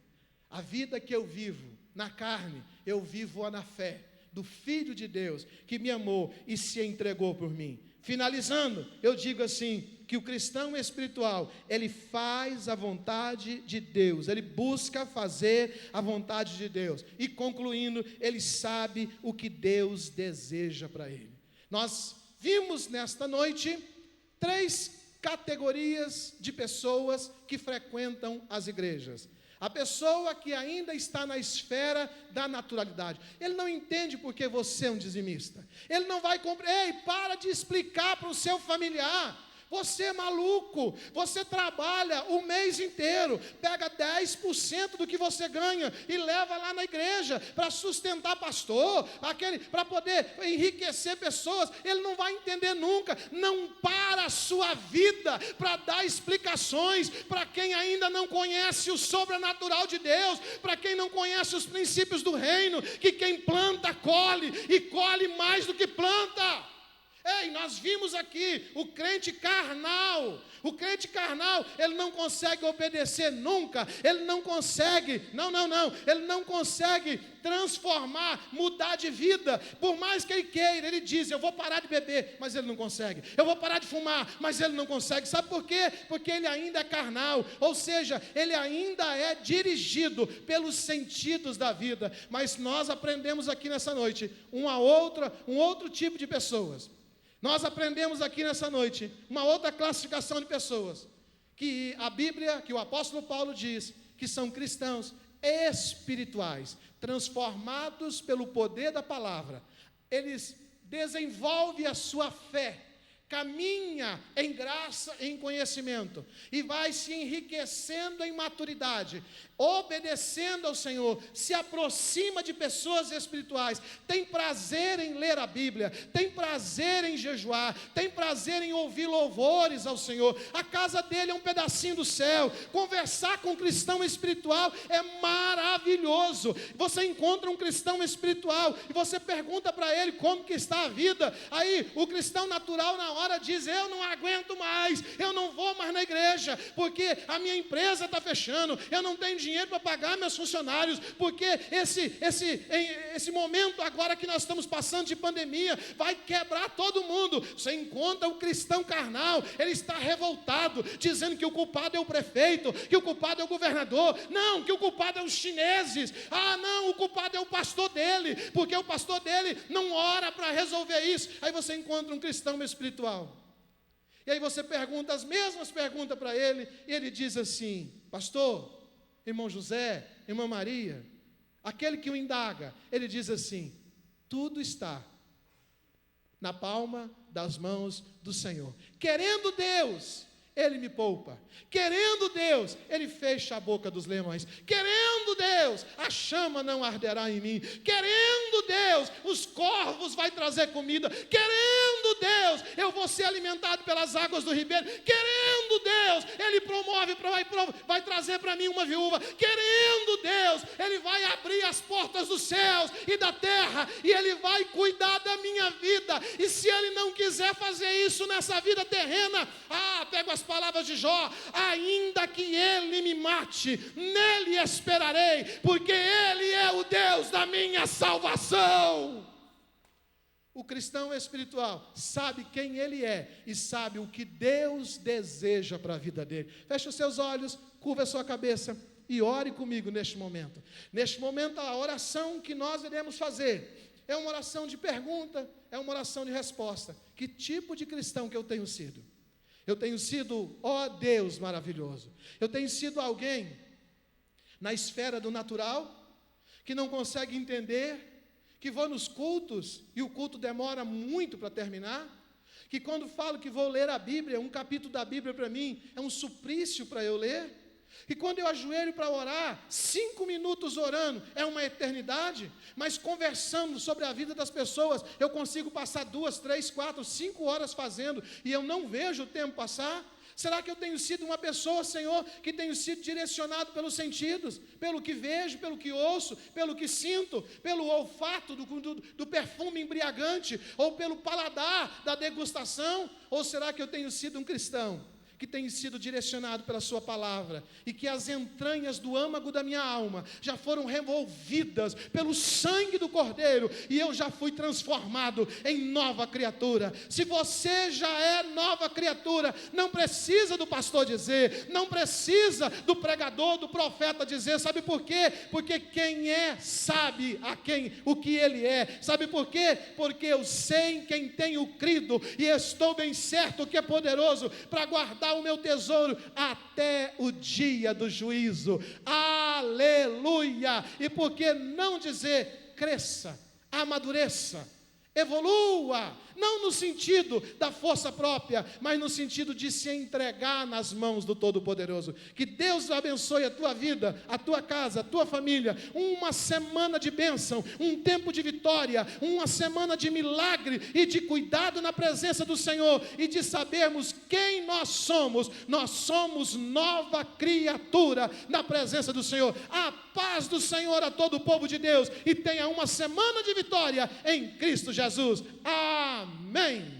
A vida que eu vivo na carne, eu vivo-a na fé do Filho de Deus que me amou e se entregou por mim. Finalizando, eu digo assim, que o cristão espiritual, ele faz a vontade de Deus, ele busca fazer a vontade de Deus, e concluindo, ele sabe o que Deus deseja para ele. Nós vimos nesta noite 3 categorias de pessoas que frequentam as igrejas. A pessoa que ainda está na esfera da naturalidade. Ele não entende porque você é um dizimista. Ele não vai compreender. Ei, para de explicar para o seu familiar. Você é maluco, você trabalha o mês inteiro, pega 10% do que você ganha e leva lá na igreja para sustentar pastor, para poder enriquecer pessoas. Ele não vai entender nunca. Não para a sua vida para dar explicações para quem ainda não conhece o sobrenatural de Deus, para quem não conhece os princípios do reino, que quem planta colhe, e colhe mais do que planta. Ei, nós vimos aqui o crente carnal. O crente carnal, ele não consegue obedecer nunca. Ele não consegue, ele não consegue transformar, mudar de vida. Por mais que ele queira, ele diz: eu vou parar de beber, mas ele não consegue. Eu vou parar de fumar, mas ele não consegue. Sabe por quê? Porque ele ainda é carnal. Ou seja, ele ainda é dirigido pelos sentidos da vida. Mas nós aprendemos aqui nessa noite um outro tipo de pessoas. Nós aprendemos aqui nessa noite uma outra classificação de pessoas, que a Bíblia, que o apóstolo Paulo diz, que são cristãos espirituais, transformados pelo poder da palavra. Eles desenvolvem a sua fé, caminha em graça e em conhecimento, e vai se enriquecendo em maturidade, obedecendo ao Senhor, se aproxima de pessoas espirituais, tem prazer em ler a Bíblia, tem prazer em jejuar, tem prazer em ouvir louvores ao Senhor. A casa dele é um pedacinho do céu. Conversar com um cristão espiritual é maravilhoso. Você encontra um cristão espiritual e você pergunta para ele como que está a vida. Aí o cristão natural na hora diz: eu não aguento mais, eu não vou mais na igreja, porque a minha empresa está fechando, eu não tenho dinheiro para pagar meus funcionários, porque esse momento agora que nós estamos passando de pandemia, vai quebrar todo mundo. Você encontra o cristão carnal, ele está revoltado, dizendo que o culpado é o prefeito, que o culpado é o governador, não, que o culpado é os chineses, não, o culpado é o pastor dele, porque o pastor dele não ora para resolver isso. Aí você encontra um cristão espiritual, e aí você pergunta as mesmas perguntas para ele, e ele diz assim: pastor, irmão José, irmã Maria, aquele que o indaga, ele diz assim: tudo está na palma das mãos do Senhor. Querendo Deus, Ele me poupa. Querendo Deus, Ele fecha a boca dos leões. Querendo Deus, a chama não arderá em mim. Querendo Deus, os corvos vai trazer comida. Querendo Deus, eu vou ser alimentado pelas águas do ribeiro. Querendo Deus, Ele promove, vai trazer para mim uma viúva. Querendo Deus, Ele vai abrir as portas dos céus e da terra, e Ele vai cuidar da minha vida. E se Ele não quiser fazer isso nessa vida terrena, pego as palavras de Jó: ainda que Ele me mate, nele esperarei, porque Ele é o Deus da minha salvação. O cristão espiritual sabe quem ele é e sabe o que Deus deseja para a vida dele. Feche os seus olhos, curva a sua cabeça e ore comigo neste momento. Neste momento, a oração que nós iremos fazer é uma oração de pergunta, é uma oração de resposta. Que tipo de cristão que eu tenho sido? Eu tenho sido, ó Deus maravilhoso, eu tenho sido alguém na esfera do natural, que não consegue entender, que vou nos cultos e o culto demora muito para terminar, que quando falo que vou ler a Bíblia, um capítulo da Bíblia para mim é um suplício para eu ler, e quando eu ajoelho para orar, 5 minutos orando é uma eternidade, mas conversando sobre a vida das pessoas, eu consigo passar 2, 3, 4, 5 horas fazendo, e eu não vejo o tempo passar. Será que eu tenho sido uma pessoa, Senhor, que tenho sido direcionado pelos sentidos, pelo que vejo, pelo que ouço, pelo que sinto, pelo olfato do perfume embriagante, ou pelo paladar da degustação? Ou será que eu tenho sido um cristão que tem sido direcionado pela sua palavra, e que as entranhas do âmago da minha alma já foram revolvidas pelo sangue do Cordeiro, e eu já fui transformado em nova criatura? Se você já é nova criatura, não precisa do pastor dizer, não precisa do pregador, do profeta dizer. Sabe por quê? Porque quem é, sabe o que ele é. Sabe por quê? Porque eu sei em quem tenho crido, e estou bem certo que é poderoso para guardar o meu tesouro até o dia do juízo. Aleluia! E por que não dizer: cresça, amadureça, evolua, não no sentido da força própria, mas no sentido de se entregar nas mãos do Todo-Poderoso. Que Deus abençoe a tua vida, a tua casa, a tua família. Uma semana de bênção, um tempo de vitória, uma semana de milagre e de cuidado na presença do Senhor, e de sabermos quem nós somos. Nós somos nova criatura na presença do Senhor. A paz do Senhor a todo o povo de Deus, e tenha uma semana de vitória em Cristo Jesus. Amém.